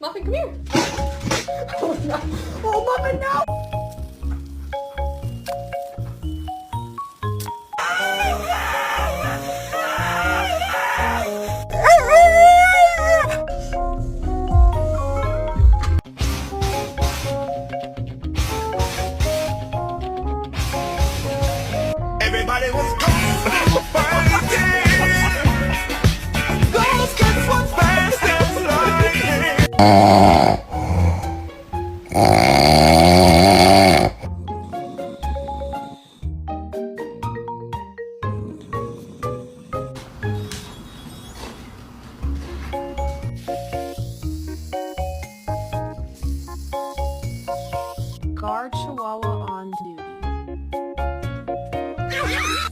Muffin, come here. Oh, no. Oh, Muffin, no. Everybody was going fighting. Those kids were fast and lightning.